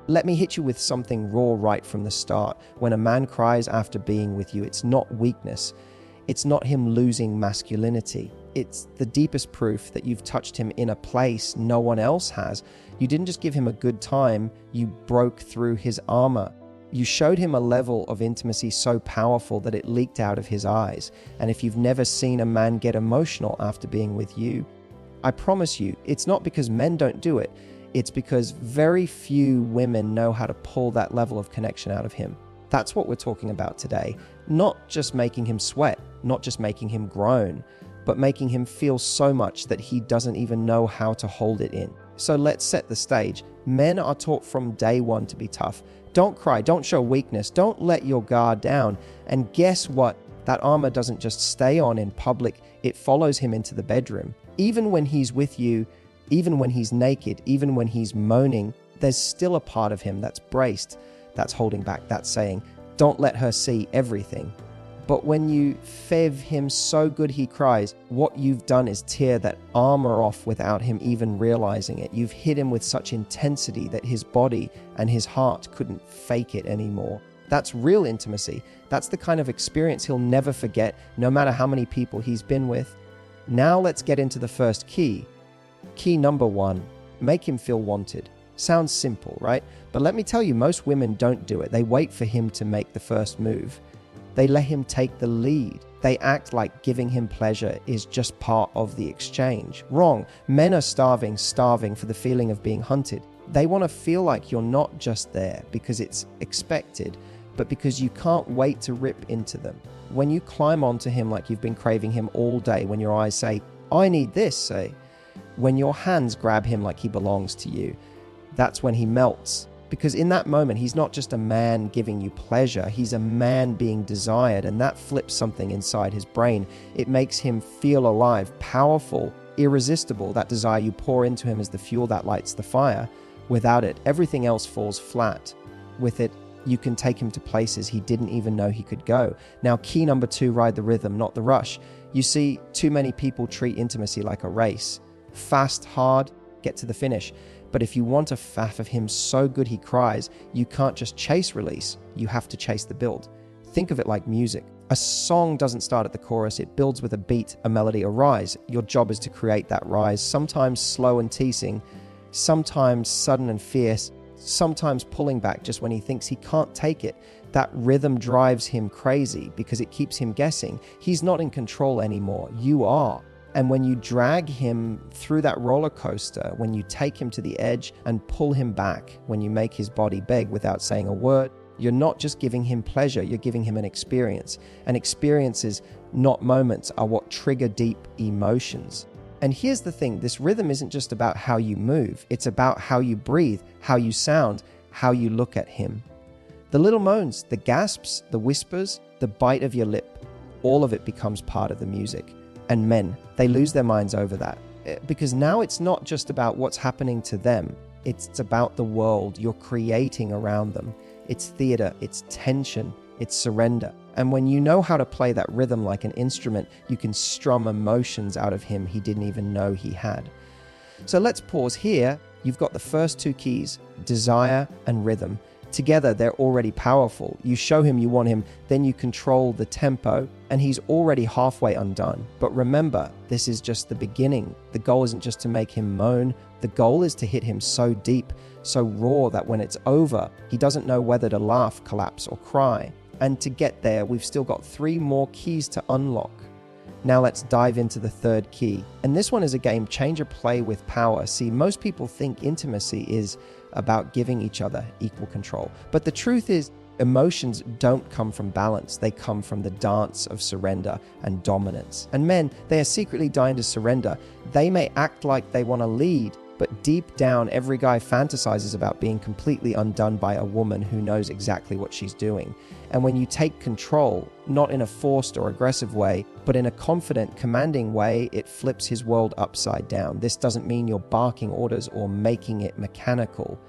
Let me hit you with something raw right from the start. When a man cries after being with you, it's not weakness. It's not him losing masculinity. It's the deepest proof that you've touched him in a place no one else has. You didn't just give him a good time, you broke through his armor. You showed him a level of intimacy so powerful that it leaked out of his eyes. And if you've never seen a man get emotional after being with you, I promise you, it's not because men don't do it. It's because very few women know how to pull that level of connection out of him. That's what we're talking about today. Not just making him sweat, not just making him groan, but making him feel so much that he doesn't even know how to hold it in. So let's set the stage. Men are taught from day one to be tough. Don't cry, don't show weakness, don't let your guard down. And guess what? That armor doesn't just stay on in public, it follows him into the bedroom. Even when he's with you, even when he's naked, even when he's moaning, there's still a part of him that's braced, that's holding back, that's saying, don't let her see everything. But when you fev him so good he cries, what you've done is tear that armor off without him even realizing it. You've hit him with such intensity that his body and his heart couldn't fake it anymore. That's real intimacy. That's the kind of experience he'll never forget, no matter how many people he's been with. Now let's get into the first key. Key number 1, make him feel wanted. Sounds simple, right? But let me tell you, most women don't do it. They wait for him to make the first move. They let him take the lead. They act like giving him pleasure is just part of the exchange. Wrong. Men are starving for the feeling of being hunted. They want to feel like you're not just there because it's expected, but because you can't wait to rip into them. When you climb onto him like you've been craving him all day, when your eyes say, I need this, say, when your hands grab him like he belongs to you, that's when he melts. Because in that moment, he's not just a man giving you pleasure, he's a man being desired, and that flips something inside his brain. It makes him feel alive, powerful, irresistible. That desire you pour into him is the fuel that lights the fire. Without it, everything else falls flat. With it, you can take him to places he didn't even know he could go. Now, key number 2, ride the rhythm, not the rush. You see, too many people treat intimacy like a race. Fast, hard, get to the finish. But if you want a faff of him so good he cries, you can't just chase release, you have to chase the build. Think of it like music. A song doesn't start at the chorus, it builds with a beat, a melody, a rise. Your job is to create that rise, sometimes slow and teasing, sometimes sudden and fierce, sometimes pulling back just when he thinks he can't take it. That rhythm drives him crazy because it keeps him guessing. He's not in control anymore, you are. And when you drag him through that roller coaster, when you take him to the edge and pull him back, when you make his body beg without saying a word, you're not just giving him pleasure, you're giving him an experience. And experiences, not moments, are what trigger deep emotions. And here's the thing, this rhythm isn't just about how you move, it's about how you breathe, how you sound, how you look at him. The little moans, the gasps, the whispers, the bite of your lip, all of it becomes part of the music. And men, they lose their minds over that. Because now it's not just about what's happening to them. It's about the world you're creating around them. It's theater, it's tension, it's surrender. And when you know how to play that rhythm like an instrument, you can strum emotions out of him he didn't even know he had. So let's pause here. You've got the first 2 keys, desire and rhythm. Together, they're already powerful. You show him you want him, then you control the tempo, and he's already halfway undone. But remember, this is just the beginning. The goal isn't just to make him moan. The goal is to hit him so deep, so raw that when it's over, he doesn't know whether to laugh, collapse, or cry. And to get there, we've still got 3 more keys to unlock. Now let's dive into the 3rd key. And this one is a game changer, play with power. See, most people think intimacy is about giving each other equal control. But the truth is, emotions don't come from balance. They come from the dance of surrender and dominance. And men, they are secretly dying to surrender. They may act like they want to lead, but deep down, every guy fantasizes about being completely undone by a woman who knows exactly what she's doing. And when you take control, not in a forced or aggressive way, but in a confident, commanding way, it flips his world upside down. This doesn't mean you're barking orders or making it mechanical.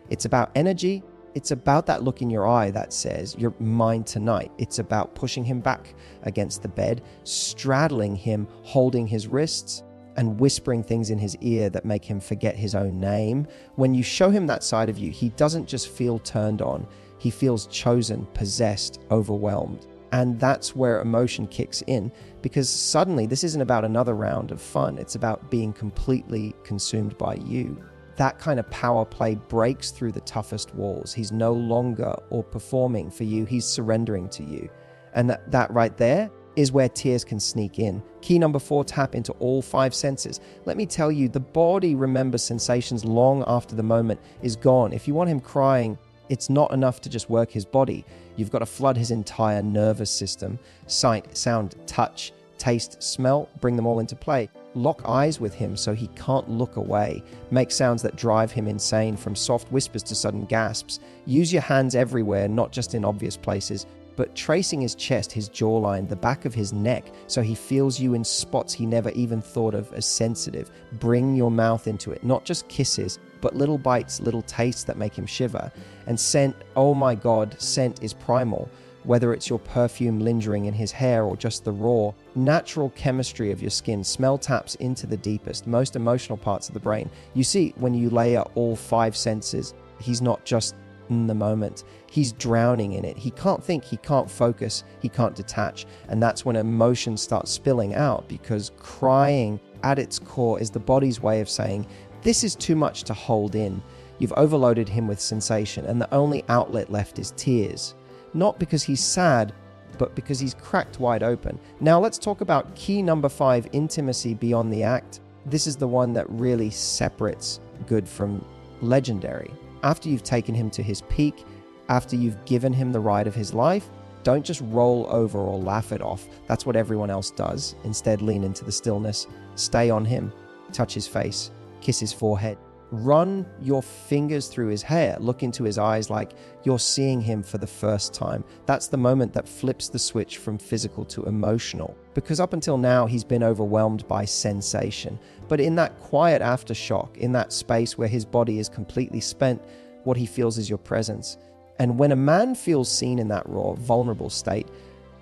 It's about energy. It's about that look in your eye that says, you're mine tonight. It's about pushing him back against the bed, straddling him, holding his wrists, and whispering things in his ear that make him forget his own name. When you show him that side of you, he doesn't just feel turned on, he feels chosen, possessed, overwhelmed. And that's where emotion kicks in, because suddenly this isn't about another round of fun, it's about being completely consumed by you. That kind of power play breaks through the toughest walls. He's no longer or performing for you, he's surrendering to you. And that right there is where tears can sneak in. Key number 4, tap into all 5 senses. Let me tell you, the body remembers sensations long after the moment is gone. If you want him crying, it's not enough to just work his body. You've got to flood his entire nervous system. Sight, sound, touch, taste, smell, bring them all into play. Lock eyes with him so he can't look away. Make sounds that drive him insane, from soft whispers to sudden gasps. Use your hands everywhere, not just in obvious places, but tracing his chest, his jawline, the back of his neck, so he feels you in spots he never even thought of as sensitive. Bring your mouth into it, not just kisses, but little bites, little tastes that make him shiver. And scent, oh my God, scent is primal. Whether it's your perfume lingering in his hair or just the raw, natural chemistry of your skin, smell taps into the deepest, most emotional parts of the brain. You see, when you layer all 5 senses, he's not just in the moment, he's drowning in it. He can't think, he can't focus, he can't detach. And that's when emotions start spilling out, because crying at its core is the body's way of saying, this is too much to hold in. You've overloaded him with sensation, and the only outlet left is tears. Not because he's sad, but because he's cracked wide open. Now let's talk about key number 5, intimacy beyond the act. This is the one that really separates good from legendary. After you've taken him to his peak, after you've given him the ride of his life, don't just roll over or laugh it off. That's what everyone else does. Instead, lean into the stillness. Stay on him. Touch his face. Kiss his forehead. Run your fingers through his hair. Look into his eyes like you're seeing him for the first time. That's the moment that flips the switch from physical to emotional. Because up until now, he's been overwhelmed by sensation. But in that quiet aftershock, in that space where his body is completely spent, what he feels is your presence. And when a man feels seen in that raw, vulnerable state,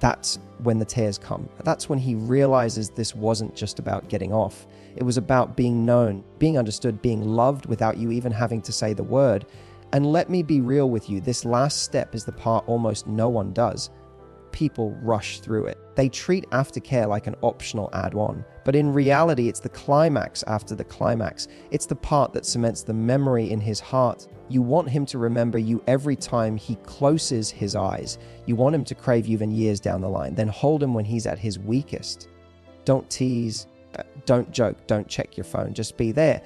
that's when the tears come. That's when he realizes this wasn't just about getting off. It was about being known, being understood, being loved without you even having to say the word. And let me be real with you, this last step is the part almost no one does. People rush through it. They treat aftercare like an optional add-on. But in reality, it's the climax after the climax. It's the part that cements the memory in his heart. You want him to remember you every time he closes his eyes. You want him to crave you even years down the line. Then hold him when he's at his weakest. Don't tease, don't joke, don't check your phone. Just be there.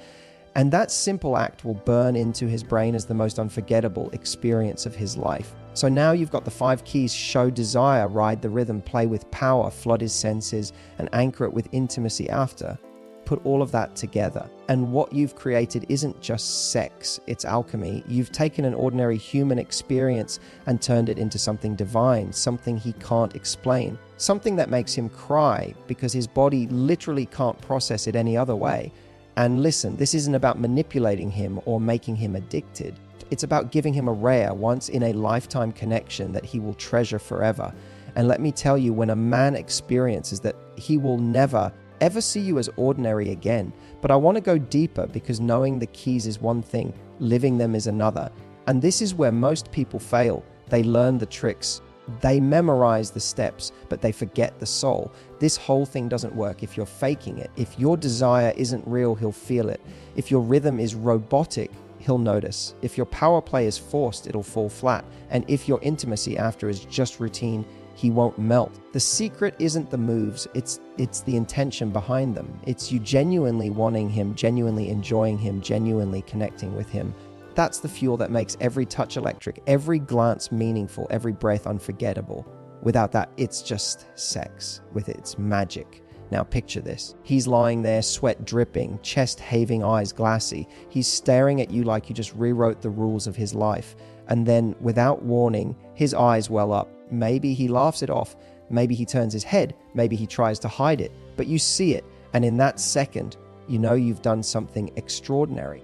And that simple act will burn into his brain as the most unforgettable experience of his life. So now you've got the 5 keys: show desire, ride the rhythm, play with power, flood his senses, and anchor it with intimacy after. Put all of that together, and what you've created isn't just sex, it's alchemy. You've taken an ordinary human experience and turned it into something divine, something he can't explain, something that makes him cry because his body literally can't process it any other way. And listen, this isn't about manipulating him or making him addicted. It's about giving him a rare, once-in-a-lifetime connection that he will treasure forever. And let me tell you, when a man experiences that, he will never ever see you as ordinary again. But I want to go deeper, because knowing the keys is one thing, living them is another. And this is where most people fail. They learn the tricks, they memorize the steps, but they forget the soul. This whole thing doesn't work if you're faking it. If your desire isn't real, he'll feel it. If your rhythm is robotic, he'll notice. If your power play is forced, it'll fall flat. And if your intimacy after is just routine, he won't melt. The secret isn't the moves, it's the intention behind them. It's you genuinely wanting him, genuinely enjoying him, genuinely connecting with him. That's the fuel that makes every touch electric, every glance meaningful, every breath unforgettable. Without that, it's just sex with its magic. Now picture this. He's lying there, sweat dripping, chest heaving, eyes glassy. He's staring at you like you just rewrote the rules of his life. And then, without warning, his eyes well up. Maybe he laughs it off. Maybe he turns his head. Maybe he tries to hide it. But you see it. And in that second, you know you've done something extraordinary.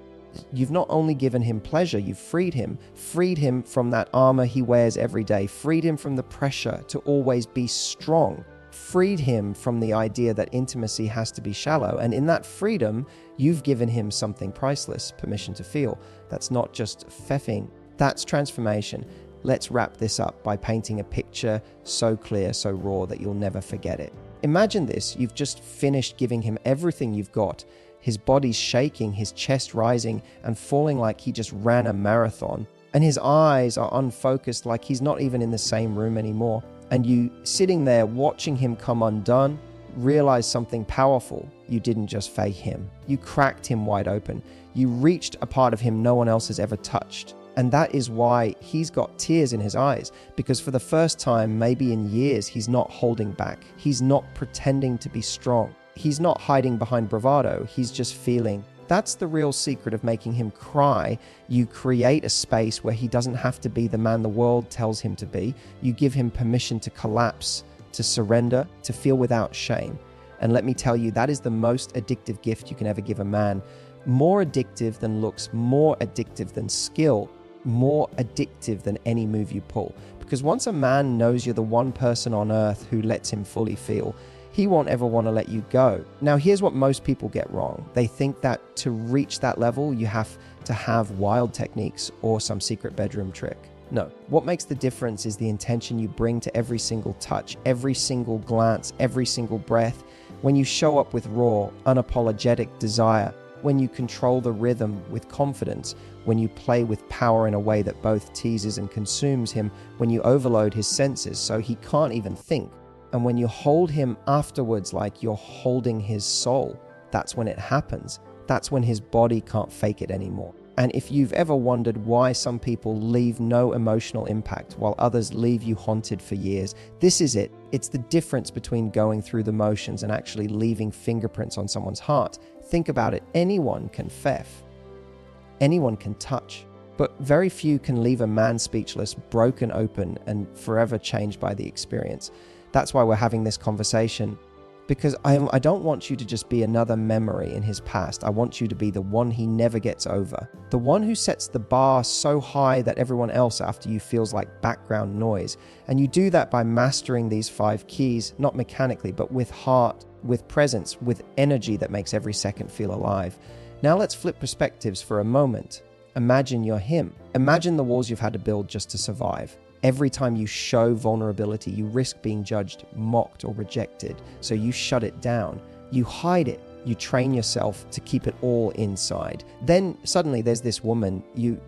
You've not only given him pleasure, you've freed him from that armor he wears every day, freed him from the pressure to always be strong, freed him from the idea that intimacy has to be shallow. And in that freedom, you've given him something priceless, permission to feel. That's not just feffing, that's transformation. Let's wrap this up by painting a picture so clear, so raw that you'll never forget it. Imagine this, you've just finished giving him everything you've got. His body's shaking, his chest rising and falling like he just ran a marathon. And his eyes are unfocused, like he's not even in the same room anymore. And you, sitting there watching him come undone, realize something powerful. You didn't just fake him. You cracked him wide open. You reached a part of him no one else has ever touched. And that is why he's got tears in his eyes, because for the first time, maybe in years, he's not holding back. He's not pretending to be strong. He's not hiding behind bravado. He's just feeling. That's the real secret of making him cry. You create a space where he doesn't have to be the man the world tells him to be. You give him permission to collapse, to surrender, to feel without shame. And let me tell you, that is the most addictive gift you can ever give a man. More addictive than looks, more addictive than skill, more addictive than any move you pull. Because once a man knows you're the one person on earth who lets him fully feel, he won't ever want to let you go. Now, here's what most people get wrong. They think that to reach that level, you have to have wild techniques or some secret bedroom trick. No, what makes the difference is the intention you bring to every single touch, every single glance, every single breath. When you show up with raw, unapologetic desire, when you control the rhythm with confidence, when you play with power in a way that both teases and consumes him, when you overload his senses so he can't even think. And when you hold him afterwards like you're holding his soul, that's when it happens. That's when his body can't fake it anymore. And if you've ever wondered why some people leave no emotional impact while others leave you haunted for years, this is it. It's the difference between going through the motions and actually leaving fingerprints on someone's heart. Think about it. Anyone can feff. Anyone can touch. But very few can leave a man speechless, broken open, and forever changed by the experience. That's why we're having this conversation, because I don't want you to just be another memory in his past. I want you to be the one he never gets over, the one who sets the bar so high that everyone else after you feels like background noise. And you do that by mastering these 5 keys, not mechanically, but with heart, with presence, with energy that makes every second feel alive. Now let's flip perspectives for a moment. Imagine you're him. Imagine the walls you've had to build just to survive. Every time you show vulnerability, you risk being judged, mocked, or rejected. So you shut it down. You hide it. You train yourself to keep it all inside. Then suddenly there's this woman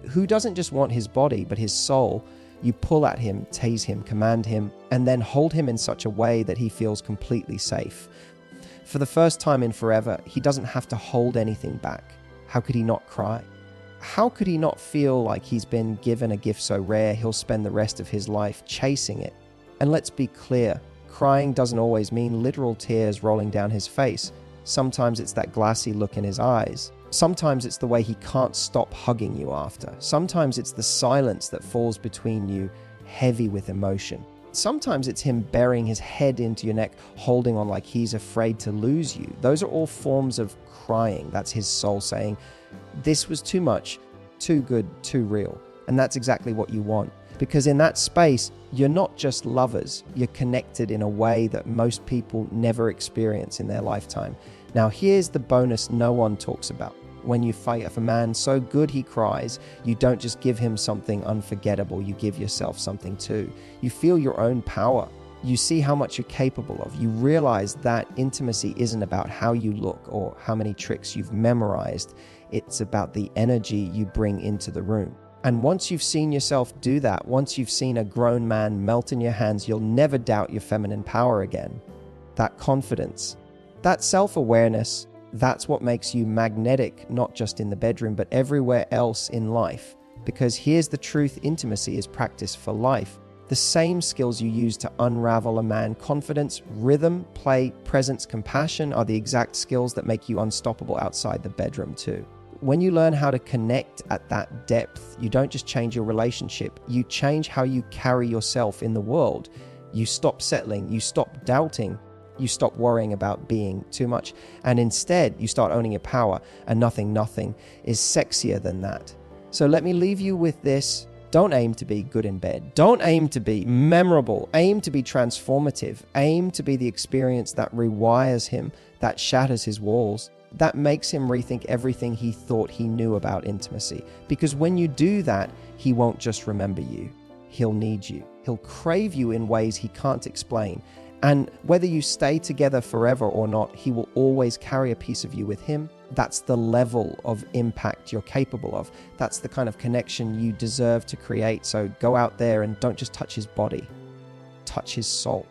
who doesn't just want his body, but his soul. You pull at him, tase him, command him, and then hold him in such a way that he feels completely safe. For the first time in forever, he doesn't have to hold anything back. How could he not cry? How could he not feel like he's been given a gift so rare he'll spend the rest of his life chasing it? And let's be clear, crying doesn't always mean literal tears rolling down his face. Sometimes it's that glassy look in his eyes. Sometimes it's the way he can't stop hugging you after. Sometimes it's the silence that falls between you, heavy with emotion. Sometimes it's him burying his head into your neck, holding on like he's afraid to lose you. Those are all forms of crying. That's his soul saying, this was too much, too good, too real. And that's exactly what you want. Because in that space, you're not just lovers. You're connected in a way that most people never experience in their lifetime. Now, here's the bonus no one talks about. When you fight for a man so good he cries, you don't just give him something unforgettable, you give yourself something too. You feel your own power. You see how much you're capable of. You realize that intimacy isn't about how you look or how many tricks you've memorized. It's about the energy you bring into the room. And once you've seen yourself do that, once you've seen a grown man melt in your hands, you'll never doubt your feminine power again. That confidence, that self-awareness, that's what makes you magnetic, not just in the bedroom, but everywhere else in life. Because here's the truth, intimacy is practice for life. The same skills you use to unravel a man, confidence, rhythm, play, presence, compassion, are the exact skills that make you unstoppable outside the bedroom too. When you learn how to connect at that depth, you don't just change your relationship, you change how you carry yourself in the world. You stop settling, you stop doubting, you stop worrying about being too much, and instead you start owning your power, and nothing is sexier than that. So let me leave you with this. Don't aim to be good in bed. Don't aim to be memorable. Aim to be transformative. Aim to be the experience that rewires him, that shatters his walls, that makes him rethink everything he thought he knew about intimacy. Because when you do that, he won't just remember you. He'll need you. He'll crave you in ways he can't explain. And whether you stay together forever or not, he will always carry a piece of you with him. That's the level of impact you're capable of. That's the kind of connection you deserve to create. So go out there and don't just touch his body, touch his soul.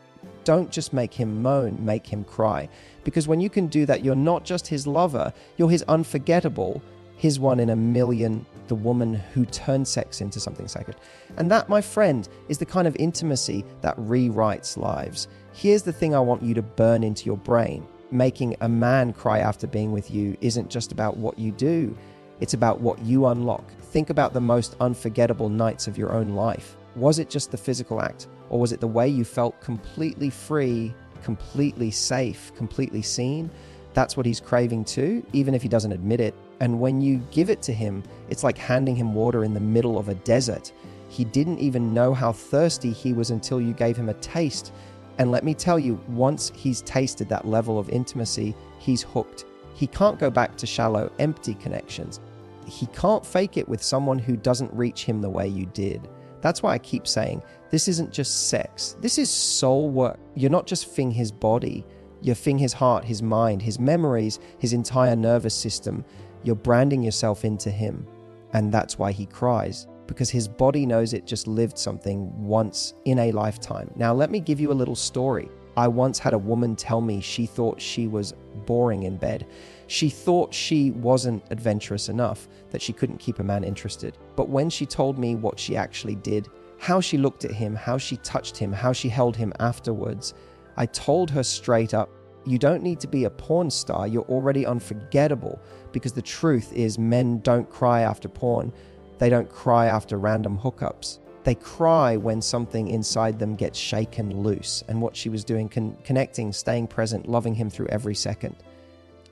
Don't just make him moan, make him cry. Because when you can do that, you're not just his lover, you're his unforgettable, his one in a million, the woman who turned sex into something sacred. And that, my friend, is the kind of intimacy that rewrites lives. Here's the thing I want you to burn into your brain. Making a man cry after being with you isn't just about what you do, it's about what you unlock. Think about the most unforgettable nights of your own life. Was it just the physical act, or was it the way you felt completely free, completely safe, completely seen? That's what he's craving too, even if he doesn't admit it. And when you give it to him, it's like handing him water in the middle of a desert. He didn't even know how thirsty he was until you gave him a taste. And let me tell you, once he's tasted that level of intimacy, he's hooked. He can't go back to shallow, empty connections. He can't fake it with someone who doesn't reach him the way you did. That's why I keep saying, this isn't just sex. This is soul work. You're not just fing his body. You're fing his heart, his mind, his memories, his entire nervous system. You're branding yourself into him. And that's why he cries. Because his body knows it just lived something once in a lifetime. Now, let me give you a little story. I once had a woman tell me she thought she was boring in bed. She thought she wasn't adventurous enough, that she couldn't keep a man interested. But when she told me what she actually did, how she looked at him, how she touched him, how she held him afterwards, I told her straight up, you don't need to be a porn star, you're already unforgettable. Because the truth is, men don't cry after porn. They don't cry after random hookups. They cry when something inside them gets shaken loose. And what she was doing, connecting, staying present, loving him through every second,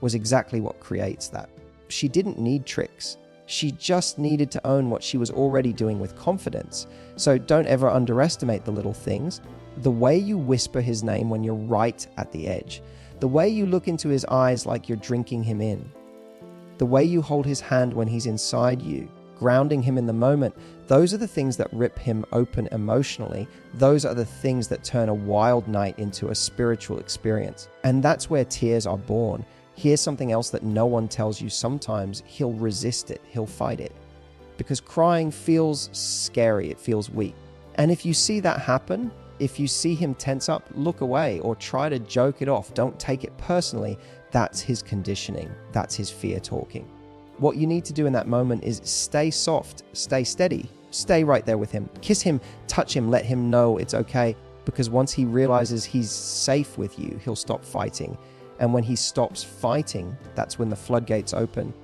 was exactly what creates that. She didn't need tricks. She just needed to own what she was already doing with confidence. So don't ever underestimate the little things. The way you whisper his name when you're right at the edge. The way you look into his eyes like you're drinking him in. The way you hold his hand when he's inside you, grounding him in the moment. Those are the things that rip him open emotionally. Those are the things that turn a wild night into a spiritual experience. And that's where tears are born. Here's something else that no one tells you. Sometimes he'll resist it, he'll fight it. Because crying feels scary, it feels weak. And if you see that happen, if you see him tense up, look away or try to joke it off. Don't take it personally. That's his conditioning. That's his fear talking. What you need to do in that moment is stay soft, stay steady, stay right there with him. Kiss him, touch him, let him know it's okay. Because once he realizes he's safe with you, he'll stop fighting. And when he stops fighting, that's when the floodgates open.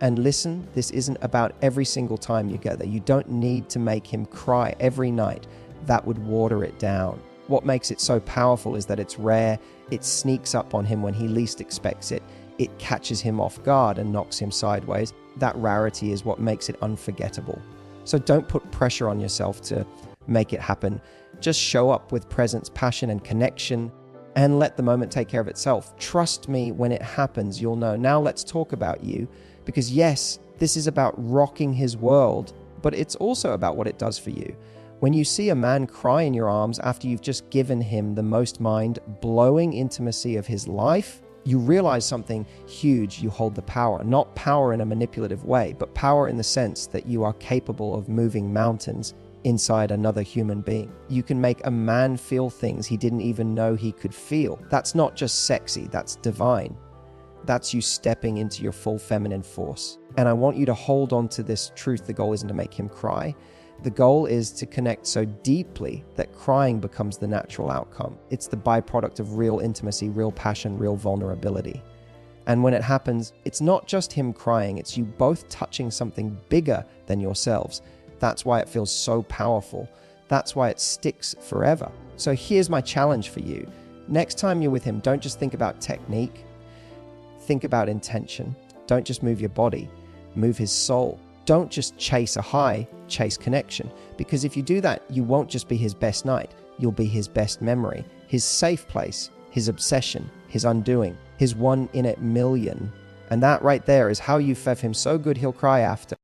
And listen, this isn't about every single time you get there. You don't need to make him cry every night. That would water it down. What makes it so powerful is that it's rare. It sneaks up on him when he least expects it. It catches him off guard and knocks him sideways. That rarity is what makes it unforgettable. So don't put pressure on yourself to make it happen. Just show up with presence, passion, and connection, and let the moment take care of itself. Trust me, when it happens, you'll know. Now let's talk about you, because yes, this is about rocking his world, but it's also about what it does for you. When you see a man cry in your arms after you've just given him the most mind-blowing intimacy of his life, you realize something huge. You hold the power, not power in a manipulative way, but power in the sense that you are capable of moving mountains inside another human being. You can make a man feel things he didn't even know he could feel. That's not just sexy, that's divine. That's you stepping into your full feminine force. And I want you to hold on to this truth. The goal isn't to make him cry. The goal is to connect so deeply that crying becomes the natural outcome. It's the byproduct of real intimacy, real passion, real vulnerability. And when it happens, it's not just him crying, it's you both touching something bigger than yourselves. That's why it feels so powerful. That's why it sticks forever. So here's my challenge for you. Next time you're with him, don't just think about technique. Think about intention. Don't just move your body, move his soul. don't just chase a high, chase connection. Because if you do that, you won't just be his best night, you'll be his best memory, his safe place, his obsession, his undoing, his 1 in a million. And that right there is how you fev him so good he'll cry after.